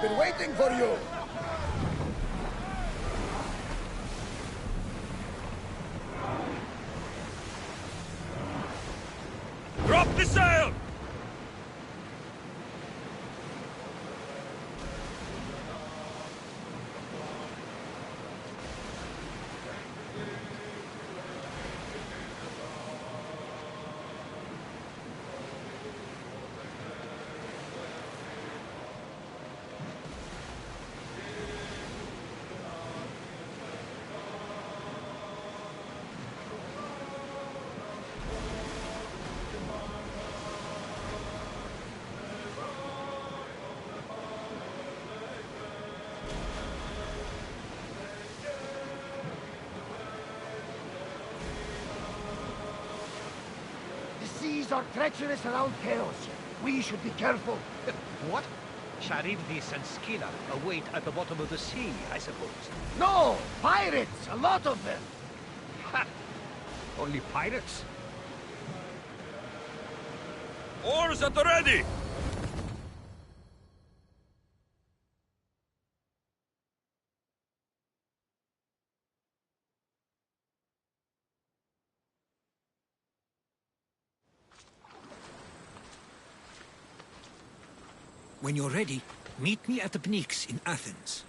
I've been waiting for you! Drop the sail! The seas are treacherous around Chaos. We should be careful. What? Charybdis and Scylla await at the bottom of the sea, I suppose. No! Pirates! A lot of them! Ha! Only pirates? Oars at the ready! When you're ready, meet me at the Pnyx in Athens.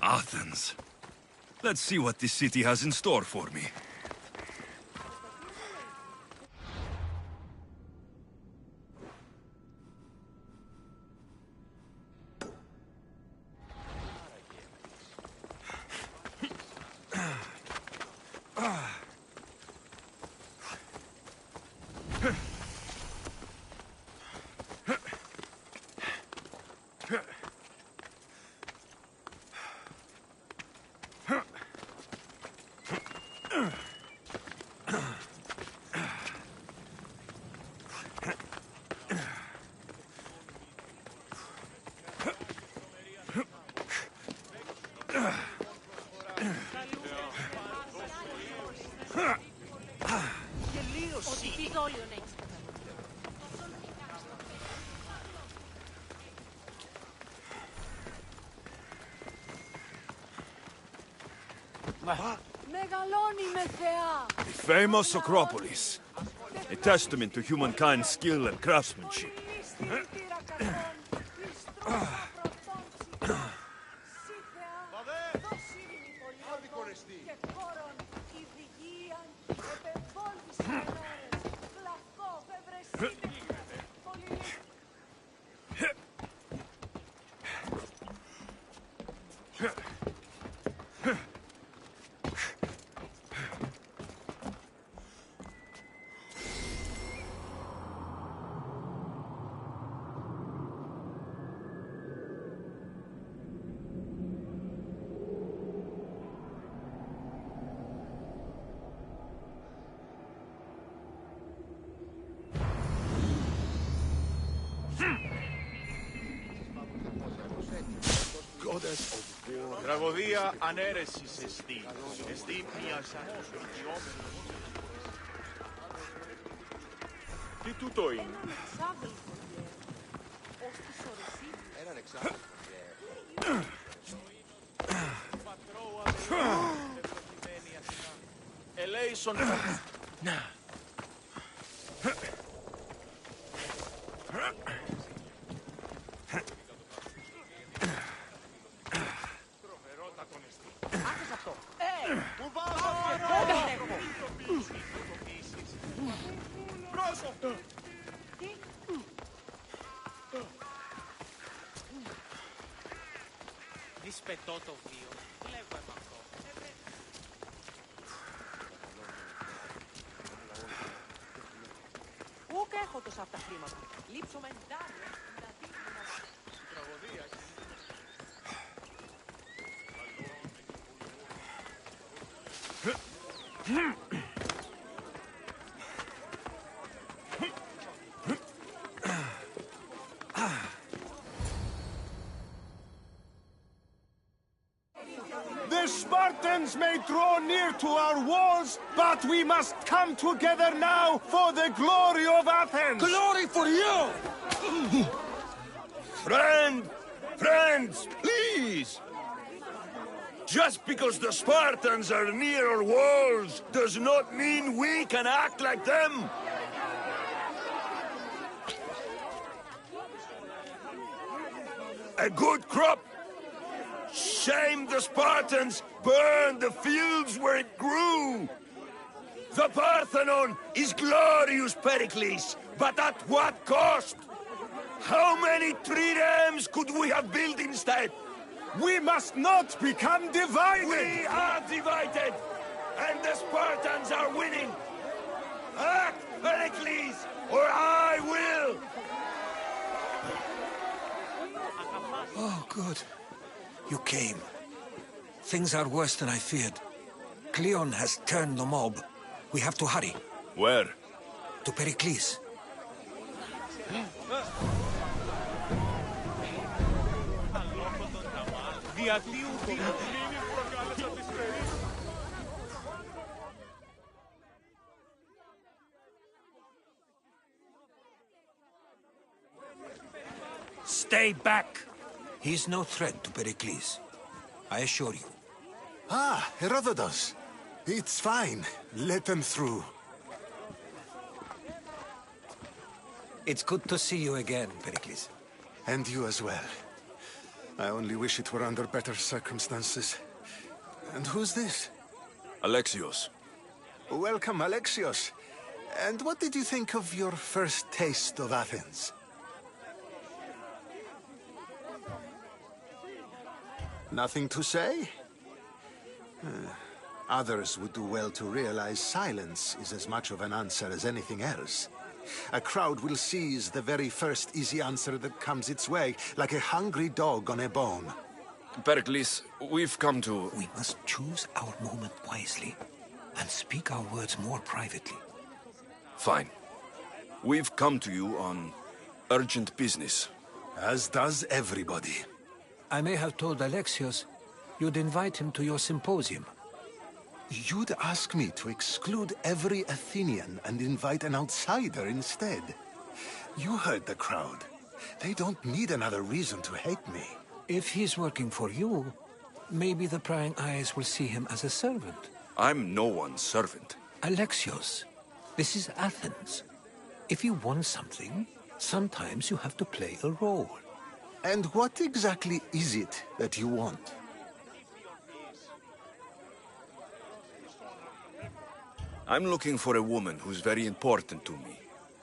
Athens. Let's see what this city has in store for me. The famous Acropolis. A testament to humankind's skill and craftsmanship. Τραγωδία ανέρεσης εστί. Εστί μιας ανώσης. Τι τούτο είναι? Ελέησον. Δυσπετώ το βίο. Λέγω αυτό. Πού έχω τόσα αυτά χρήματα. Λείψω με εντάρια. The Spartans may draw near to our walls, but we must come together now for the glory of Athens! Glory for you! Friends, please! Just because the Spartans are near our walls does not mean we can act like them! A good crop! Shame the Spartans burned the fields where it grew! The Parthenon is glorious, Pericles, but at what cost? How many triremes could we have built instead? We must not become divided! We are divided, and the Spartans are winning! Act, Pericles, or I will! Oh, good. You came. Things are worse than I feared. Cleon has turned the mob. We have to hurry. Where? To Pericles. Stay back! He's no threat to Pericles. I assure you. Ah, Herodotus. It's fine. Let them through. It's good to see you again, Pericles. And you as well. I only wish it were under better circumstances. And who's this? Alexios. Welcome, Alexios. And what did you think of your first taste of Athens? Nothing to say? Others would do well to realize silence is as much of an answer as anything else. A crowd will seize the very first easy answer that comes its way, like a hungry dog on a bone. Pericles, we've come to... We must choose our moment wisely, and speak our words more privately. Fine. We've come to you on urgent business. As does everybody. I may have told Alexios you'd invite him to your symposium. You'd ask me to exclude every Athenian and invite an outsider instead. You heard the crowd. They don't need another reason to hate me. If he's working for you, maybe the prying eyes will see him as a servant. I'm no one's servant. Alexios, this is Athens. If you want something, sometimes you have to play a role. And what exactly is it that you want? I'm looking for a woman who's very important to me.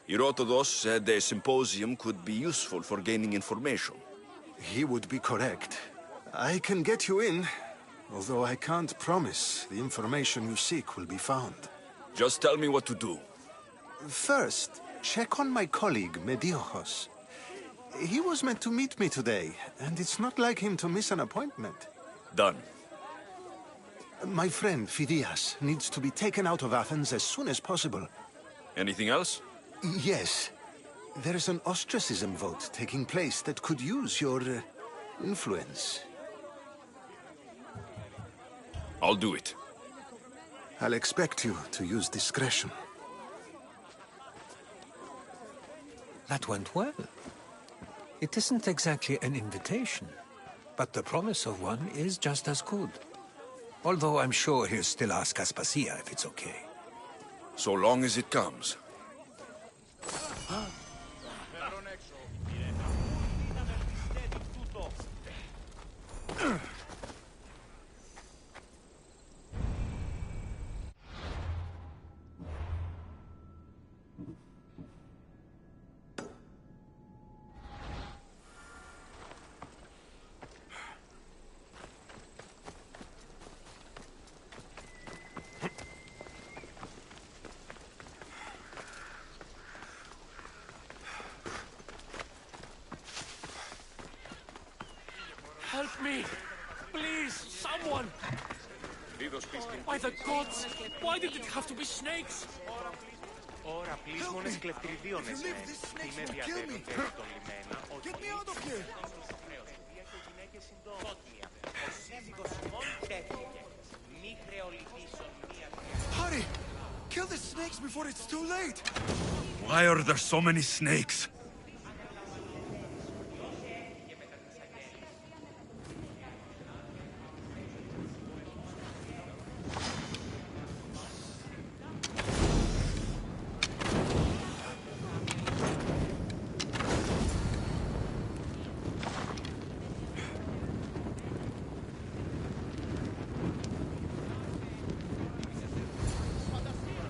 Herodotus said a symposium could be useful for gaining information. He would be correct. I can get you in, although I can't promise the information you seek will be found. Just tell me what to do. First, check on my colleague, Mediochos. He was meant to meet me today, and it's not like him to miss an appointment. Done. My friend, Phidias, needs to be taken out of Athens as soon as possible. Anything else? Yes. There's an ostracism vote taking place that could use your influence. I'll do it. I'll expect you to use discretion. That went well. It isn't exactly an invitation, but the promise of one is just as good. Although I'm sure he'll still ask Aspasia if it's okay. So long as it comes. Help me! Please, someone! By the gods! Why did it have to be snakes? Ωρα πλείσμονες κλεφτριδίων εσμεν. Είμαι διαδέχονται τον λιμένα. Get me out of here! Και γυναίκες συντόμια. Ο σύζυγος ημών τέθηκε. Μη χρεοληπήσουν μία πια. Hurry! Kill the snakes before it's too late! Why are there so many snakes?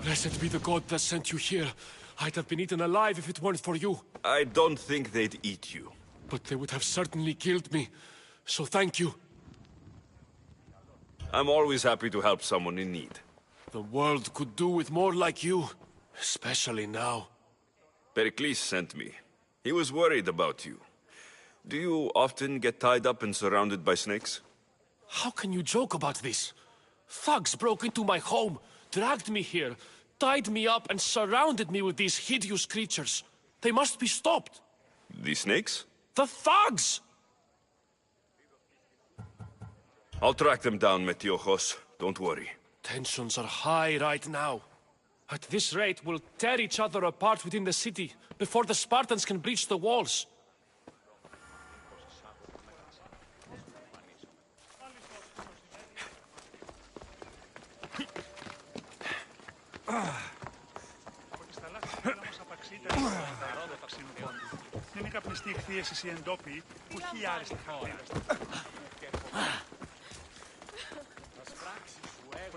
Blessed be the god that sent you here. I'd have been eaten alive if it weren't for you. I don't think they'd eat you. But they would have certainly killed me. So thank you. I'm always happy to help someone in need. The world could do with more like you. Especially now. Pericles sent me. He was worried about you. Do you often get tied up and surrounded by snakes? How can you joke about this? Thugs broke into my home, dragged me here, tied me up and surrounded me with these hideous creatures. They must be stopped. The snakes? The thugs! I'll track them down, Metiochos. Don't worry. Tensions are high right now. At this rate, we'll tear each other apart within the city before the Spartans can breach the walls. Είναι καπνιστή εκθίεση οι εντόπιοι που χιλιάρες τα χαρτίρες.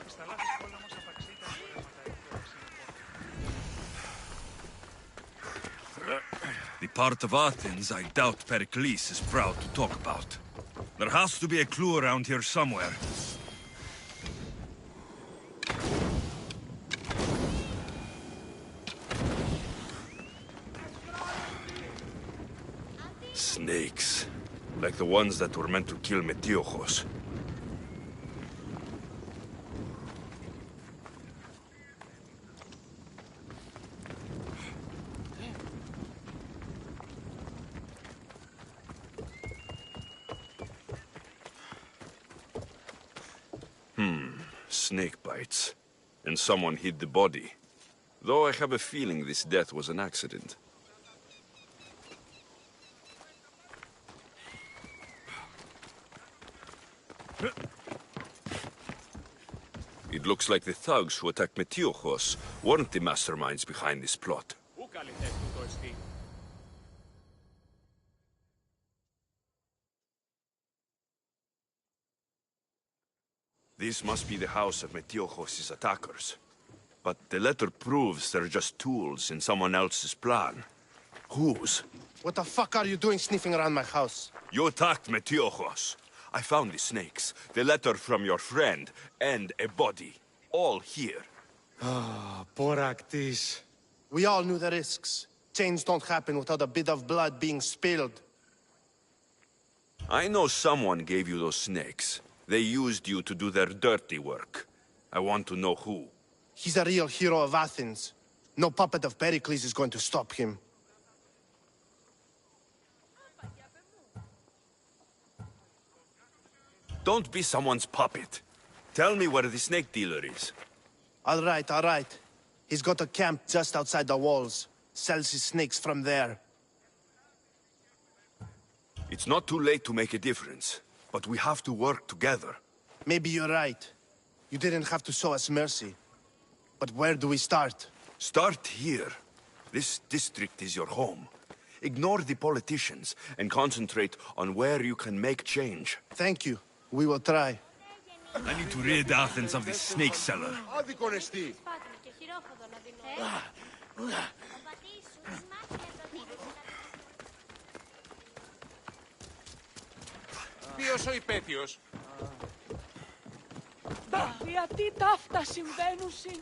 Στα λάθη πόλεμος απαξίτα The part of Athens I doubt Pericles is proud to talk about. There has to be a clue around here somewhere. Snakes. Like the ones that were meant to kill Metiochos. Snake bites. And someone hid the body. Though I have a feeling this death was an accident. It looks like the thugs who attacked Metiochos weren't the masterminds behind this plot. This must be the house of Metiochos' attackers. But the letter proves they're just tools in someone else's plan. Whose? What the fuck are you doing sniffing around my house? You attacked Metiochos. I found the snakes, the letter from your friend, and a body. All here. Poraktis. We all knew the risks. Change don't happen without a bit of blood being spilled. I know someone gave you those snakes. They used you to do their dirty work. I want to know who. He's a real hero of Athens. No puppet of Pericles is going to stop him. Don't be someone's puppet. Tell me where the snake dealer is. All right, all right. He's got a camp just outside the walls. Sells his snakes from there. It's not too late to make a difference, but we have to work together. Maybe you're right. You didn't have to show us mercy. But where do we start? Start here. This district is your home. Ignore the politicians and concentrate on where you can make change. Thank you. We will try. I need to rid Athens of this snake seller. Ποιος ο υπέτειος? Γιατί ταύτα συμβαίνουσιν?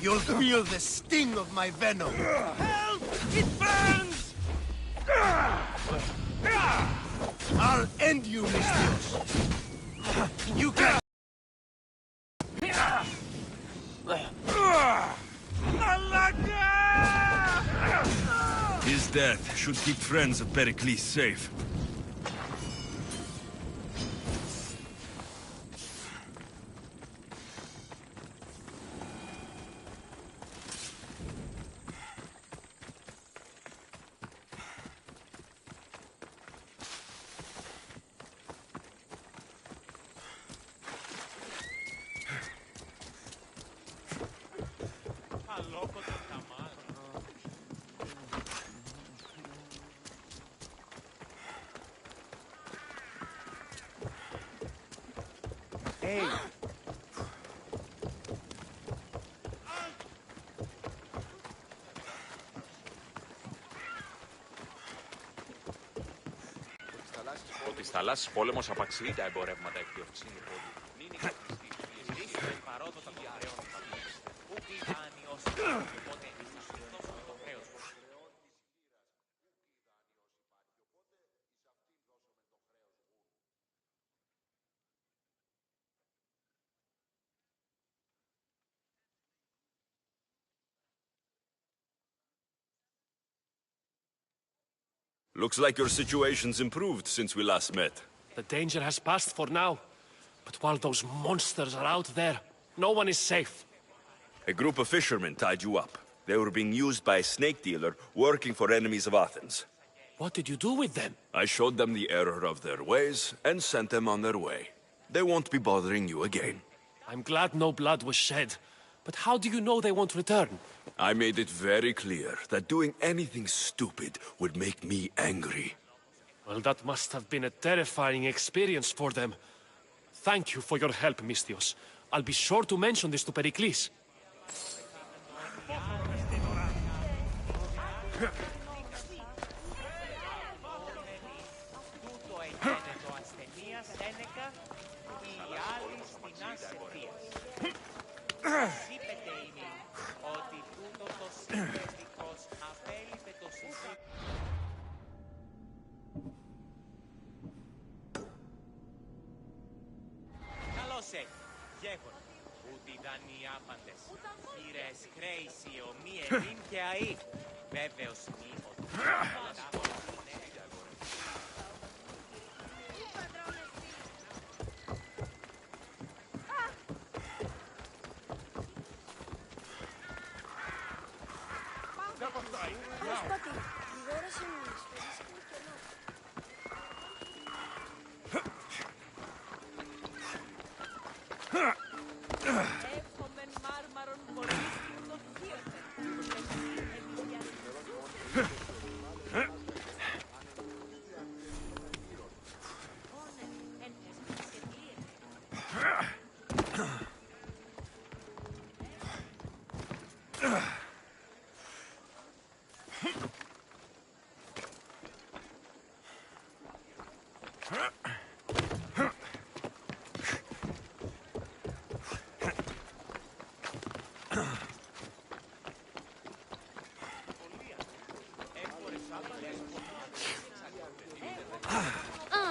You'll feel the sting of my venom. Help! It burns! I'll end you, Mystios. You can... His death should keep friends of Pericles safe. Hey! Ότι στις θαλάσσιες πόλεμος απαξιεί τα εμπορεύματα εκ του οξύνου πόντου. Νίνη παρόδοτα των χρέων του πατήρες. Πού δάνειος, οπότε δώσουμε το χρέος. Looks like your situation's improved since we last met. The danger has passed for now. But while those monsters are out there, no one is safe. A group of fishermen tied you up. They were being used by a snake dealer working for enemies of Athens. What did you do with them? I showed them the error of their ways and sent them on their way. They won't be bothering you again. I'm glad no blood was shed. But how do you know they won't return? I made it very clear that doing anything stupid would make me angry. Well, that must have been a terrifying experience for them. Thank you for your help, Mystios. I'll be sure to mention this to Pericles. Καλώς έχει, γέγον. Ούτε δανείοι άπαντες. Χείρες, χρέηση, ομοί, ελίν και αή. Βέβαιος μη ότι...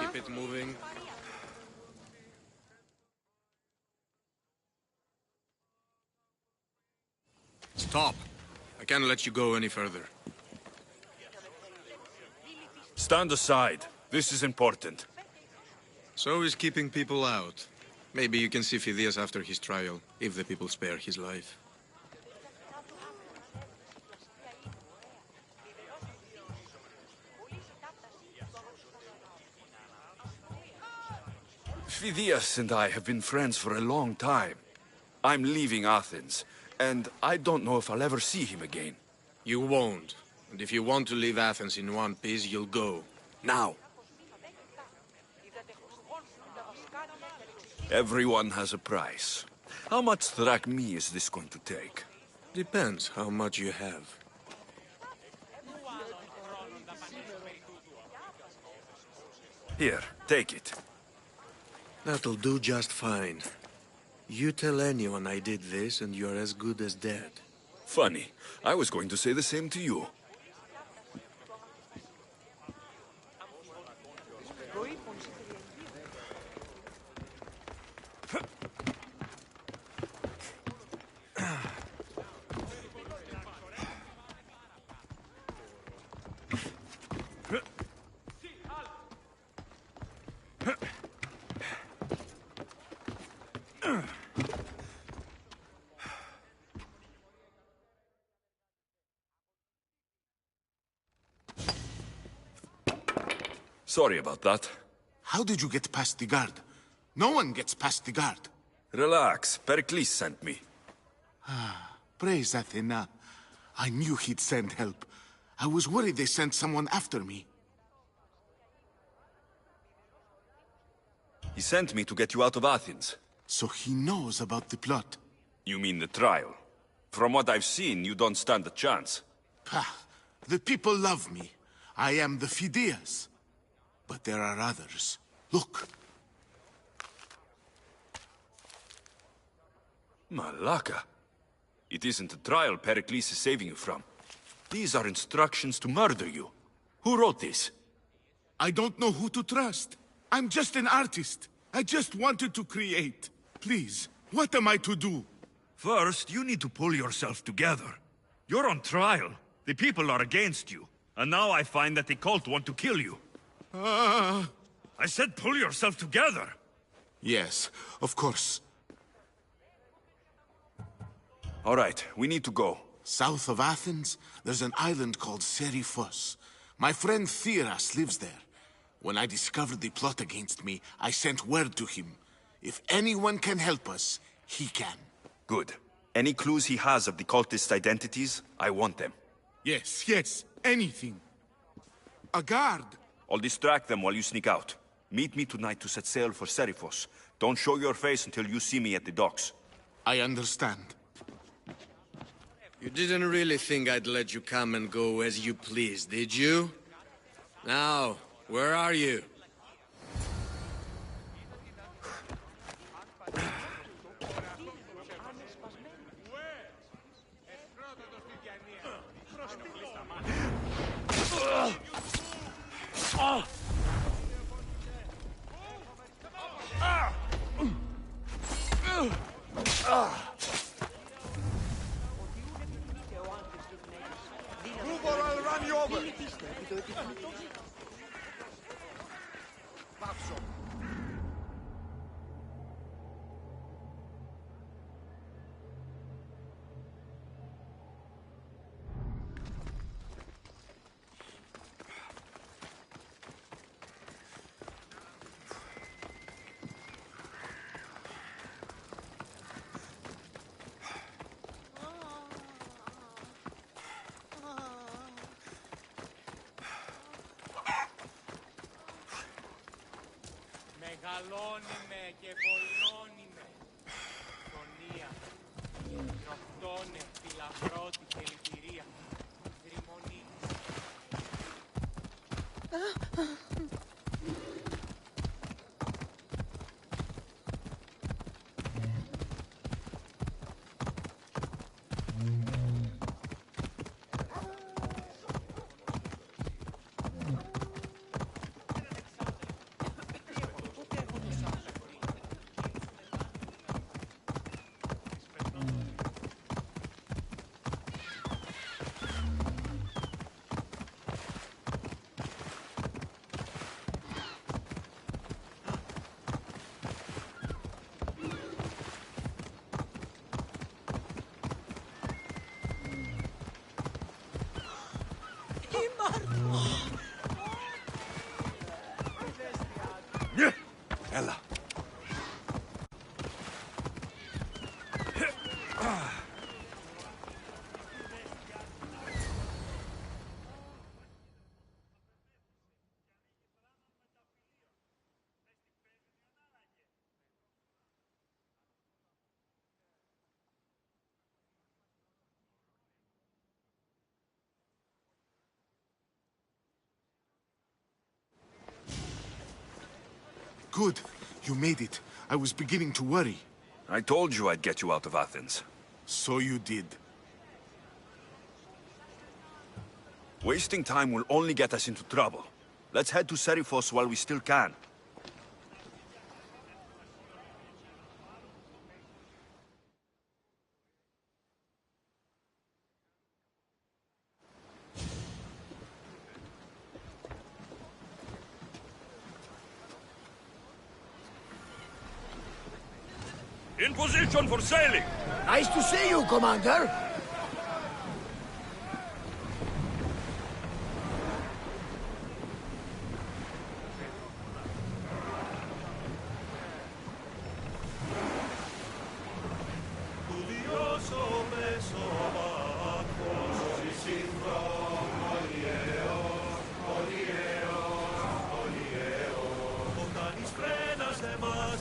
Keep it moving. Stop. I can't let you go any further. Stand aside. This is important. So is keeping people out. Maybe you can see Phidias after his trial, if the people spare his life. Phidias and I have been friends for a long time. I'm leaving Athens, and I don't know if I'll ever see him again. You won't. And if you want to leave Athens in one piece, you'll go. Now. Everyone has a price. How much drachmae is this going to take? Depends how much you have. Here, take it. That'll do just fine. You tell anyone I did this and you're as good as dead. Funny. I was going to say the same to you. Sorry about that. How did you get past the guard? No one gets past the guard. Relax. Pericles sent me. Praise Athena. I knew he'd send help. I was worried they sent someone after me. He sent me to get you out of Athens. So he knows about the plot. You mean the trial? From what I've seen, you don't stand a chance. Pah, the people love me. I am the Phidias. But there are others. Look. Malaka. It isn't a trial Pericles is saving you from. These are instructions to murder you. Who wrote this? I don't know who to trust. I'm just an artist. I just wanted to create. Please, what am I to do? First, you need to pull yourself together. You're on trial. The people are against you. And now I find that the cult want to kill you. I said pull yourself together. Yes, of course. All right, we need to go. South of Athens, there's an island called Seriphos. My friend Theras lives there. When I discovered the plot against me, I sent word to him. If anyone can help us, he can. Good. Any clues he has of the cultists' identities, I want them. Yes, anything. A guard. I'll distract them while you sneak out. Meet me tonight to set sail for Seriphos. Don't show your face until you see me at the docks. I understand. You didn't really think I'd let you come and go as you please, did you? Now, where are you? Move or I'll run you over! Μεγαλώνει και πολλώνει με. Γωνία. Νοχτώνε, φιλαφρώτη και λυπηρία. Γρημονή. Good. You made it. I was beginning to worry. I told you I'd get you out of Athens. So you did. Wasting time will only get us into trouble. Let's head to Serifos while we still can. In position for sailing! Nice to see you, Commander.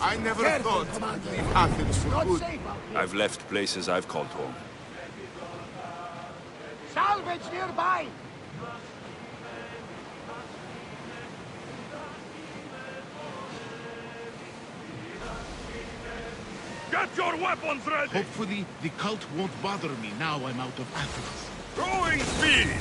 I never thought if Athens for good. I've left places I've called home. Salvage nearby! Get your weapons ready! Hopefully, the cult won't bother me now I'm out of Athens. Throwing speed!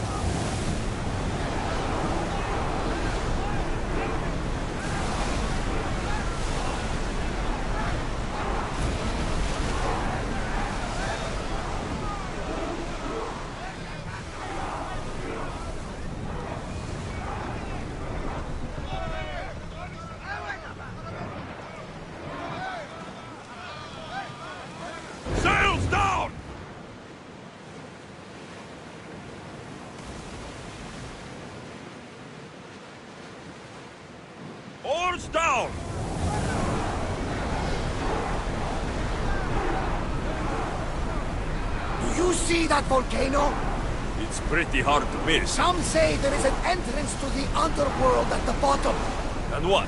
Sails down! Oars down! Do you see that volcano? It's pretty hard to miss. Some say there is an entrance to the underworld at the bottom. And what?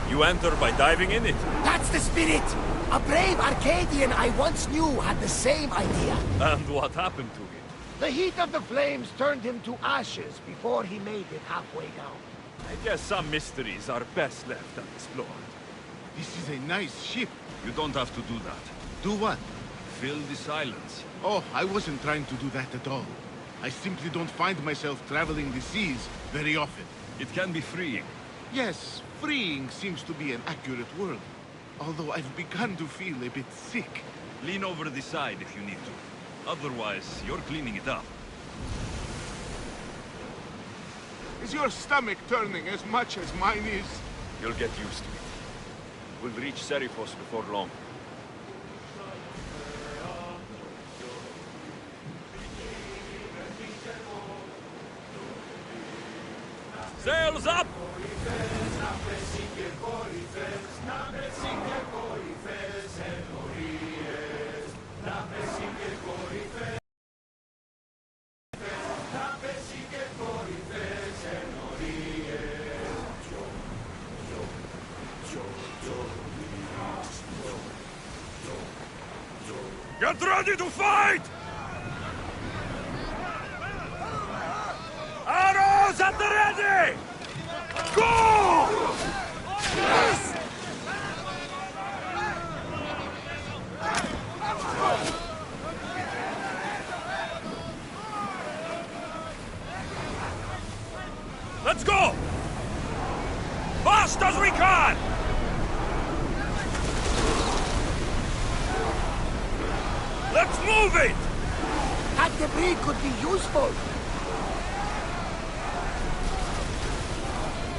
You enter by diving in it? That's the spirit! A brave Arcadian I once knew had the same idea. And what happened to it? The heat of the flames turned him to ashes before he made it halfway down. I guess some mysteries are best left unexplored. This is a nice ship. You don't have to do that. Do what? Fill the silence. Oh, I wasn't trying to do that at all. I simply don't find myself traveling the seas very often. It can be freeing. Yes, freeing seems to be an accurate word. Although I've begun to feel a bit sick. Lean over the side if you need to. Otherwise, you're cleaning it up. Is your stomach turning as much as mine is? You'll get used to it. We'll reach Serifos before long. Sails up! Get ready to fight! Arrows at the ready! Go! Yes! Let's go! Fast as we can! Let's move it! That debris could be useful.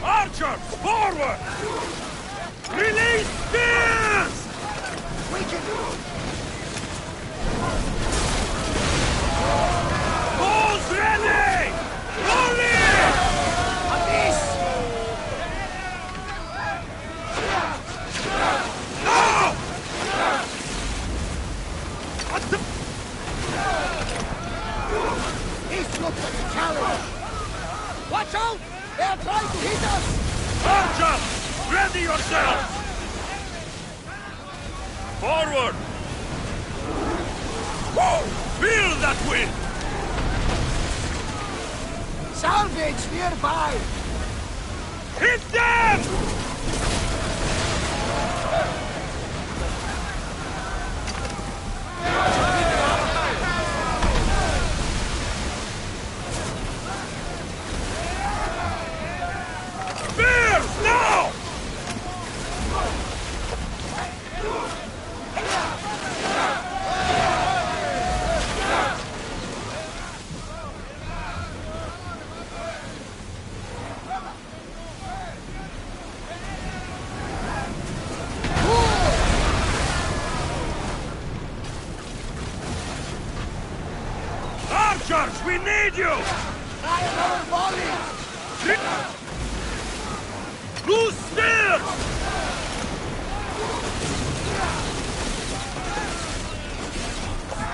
Archers, forward! Release spears! We can... Bows ready! Roll in! A miss! No! This looks like a challenge. Watch out! They are trying to hit us! Archers, ready yourselves! Forward! Whoa! Feel that wind! Salvage nearby! Hit them! archers! We need you! Fire our volley! Loose spears!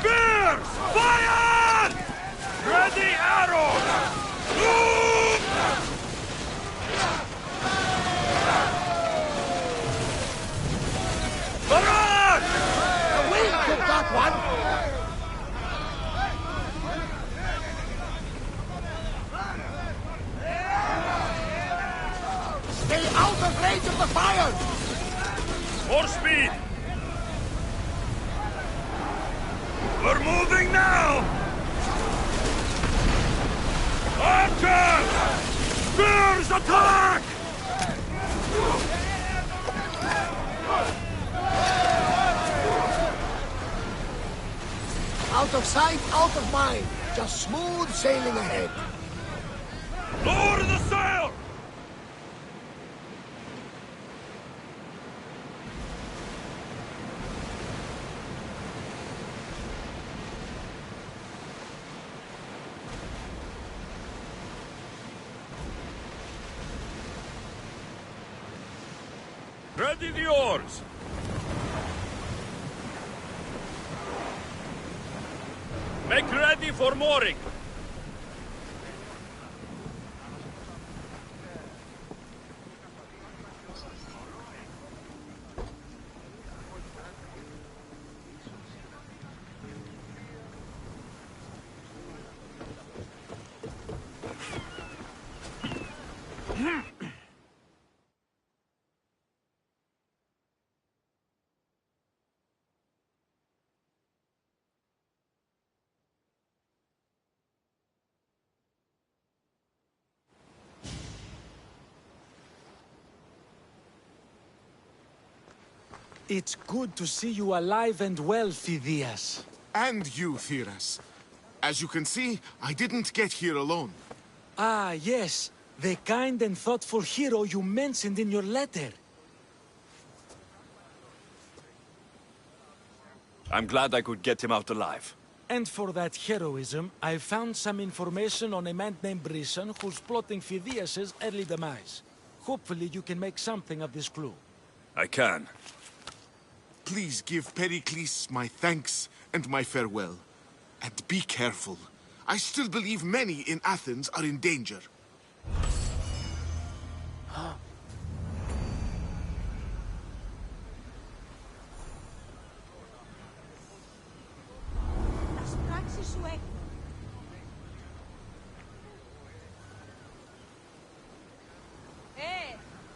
Spears! Fire! Ready arrows! Barrage! The wind took that one! Stay out of range of the fire! More speed! We're moving now! Archers! Spears attack! Out of sight, out of mind. Just smooth sailing ahead. Lower the sail! Ready the oars! Make ready for mooring! It's good to see you alive and well, Phidias. And you, Theras. As you can see, I didn't get here alone. Ah, yes. The kind and thoughtful hero you mentioned in your letter. I'm glad I could get him out alive. And for that heroism, I found some information on a man named Brisson who's plotting Phidias' early demise. Hopefully you can make something of this clue. I can. Please give Pericles my thanks and my farewell. And be careful. I still believe many in Athens are in danger.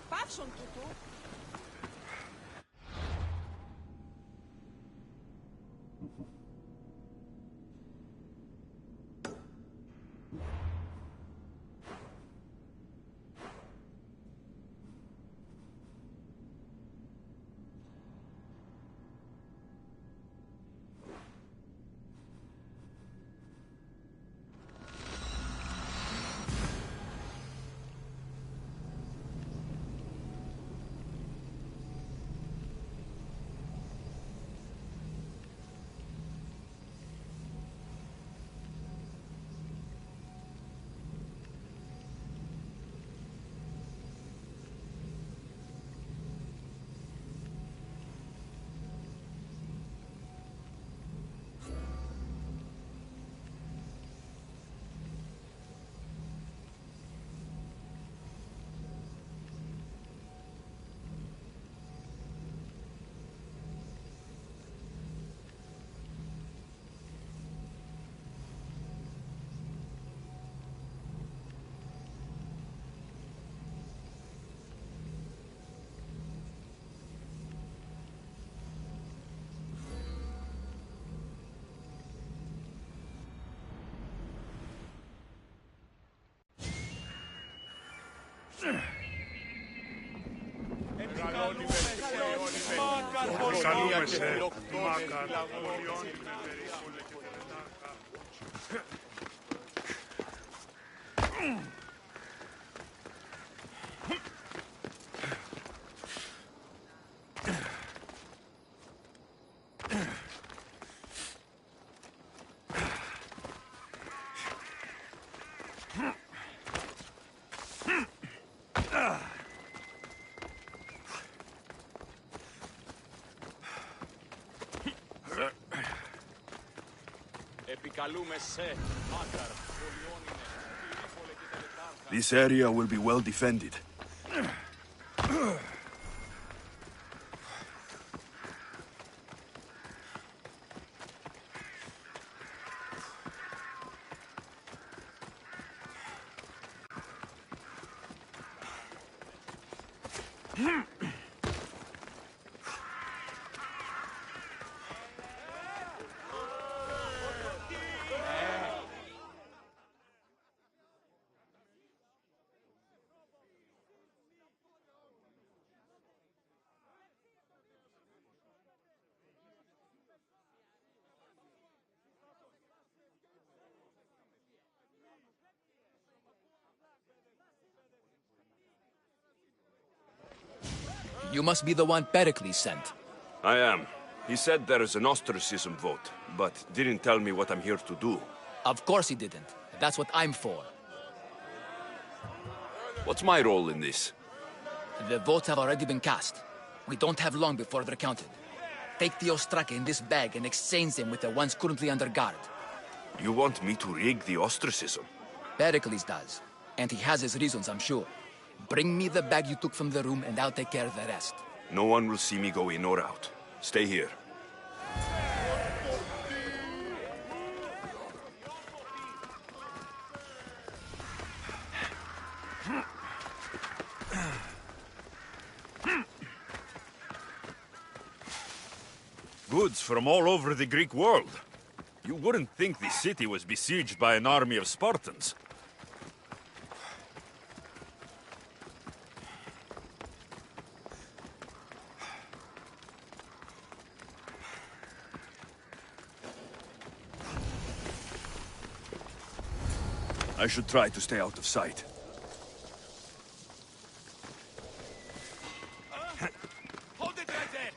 Πάψον τούτου. Καλούμε σε Μάκαρ. This area will be well defended. You must be the one Pericles sent. I am. He said there is an ostracism vote, but didn't tell me what I'm here to do. Of course he didn't. That's what I'm for. What's my role in this? The votes have already been cast. We don't have long before they're counted. Take the ostraka in this bag and exchange them with the ones currently under guard. You want me to rig the ostracism? Pericles does. And he has his reasons, I'm sure. Bring me the bag you took from the room and I'll take care of the rest. No one will see me go in or out. Stay here. Goods from all over the Greek world. You wouldn't think the city was besieged by an army of Spartans. I should try to stay out of sight. Hold it right there!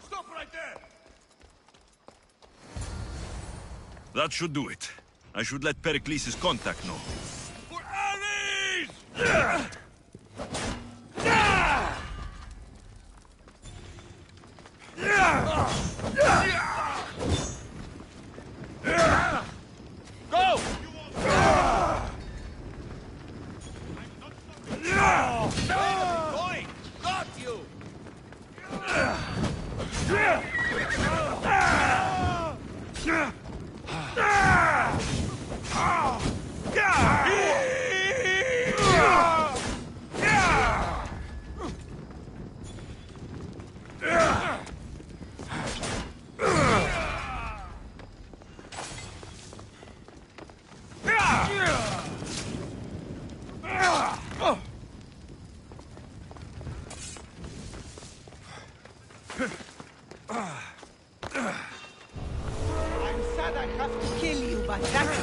Stop right there! That should do it. I should let Pericles' contact know. For allies! Go! Going! Got you! I'm sad I have to kill you, but that's...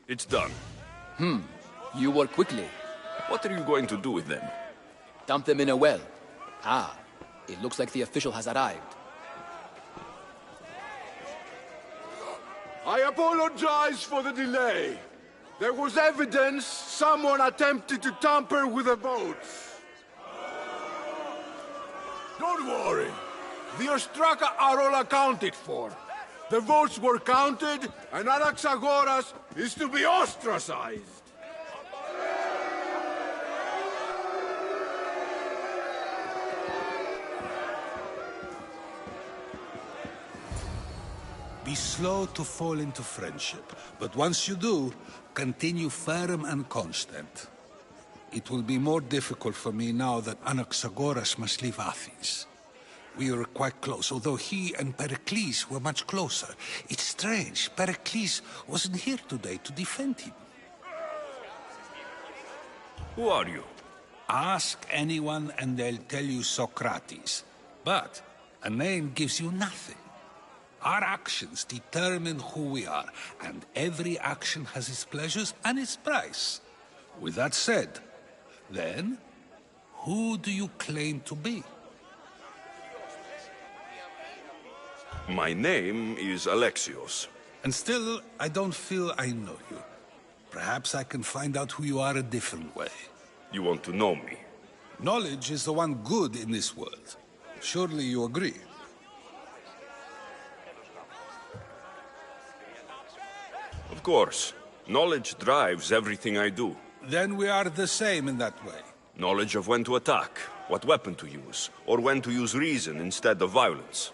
It's done. You work quickly. What are you going to do with them? Dump them in a well. Ah, it looks like the official has arrived. I apologize for the delay. There was evidence someone attempted to tamper with the votes. Don't worry. The Ostraka are all accounted for. The votes were counted, and Anaxagoras is to be ostracized. Be slow to fall into friendship, but once you do, continue firm and constant. It will be more difficult for me now that Anaxagoras must leave Athens. We were quite close, although he and Pericles were much closer. It's strange, Pericles wasn't here today to defend him. Who are you? Ask anyone and they'll tell you Socrates. But a name gives you nothing. Our actions determine who we are, and every action has its pleasures and its price. With that said, then, who do you claim to be? My name is Alexios. And still, I don't feel I know you. Perhaps I can find out who you are a different way. You want to know me? Knowledge is the one good in this world. Surely you agree? Of course. Knowledge drives everything I do. Then we are the same in that way. Knowledge of when to attack, what weapon to use, or when to use reason instead of violence.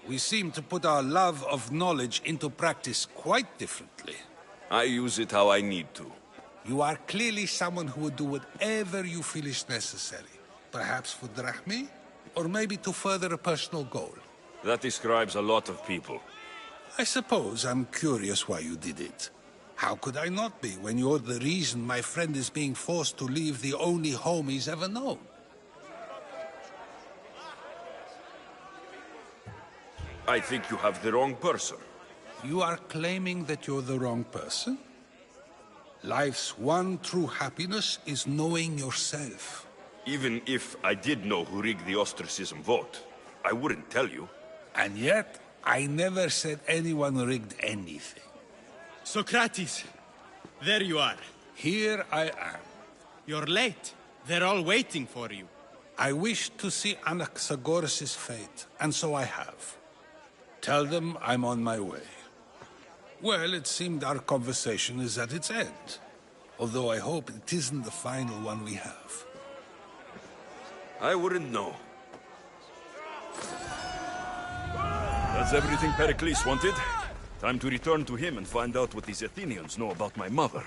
We seem to put our love of knowledge into practice quite differently. I use it how I need to. You are clearly someone who would do whatever you feel is necessary. Perhaps for drachmi, or maybe to further a personal goal. That describes a lot of people. I suppose I'm curious why you did it. How could I not be, when you're the reason my friend is being forced to leave the only home he's ever known? I think you have the wrong person. You are claiming that you're the wrong person? Life's one true happiness is knowing yourself. Even if I did know who rigged the ostracism vote, I wouldn't tell you. And yet, I never said anyone rigged anything. Socrates, there you are. Here I am. You're late. They're all waiting for you. I wish to see Anaxagoras' fate, and so I have. Tell them I'm on my way. Well, it seemed our conversation is at its end. Although I hope it isn't the final one we have. I wouldn't know. That's everything Pericles wanted. Time to return to him and find out what these Athenians know about my mother.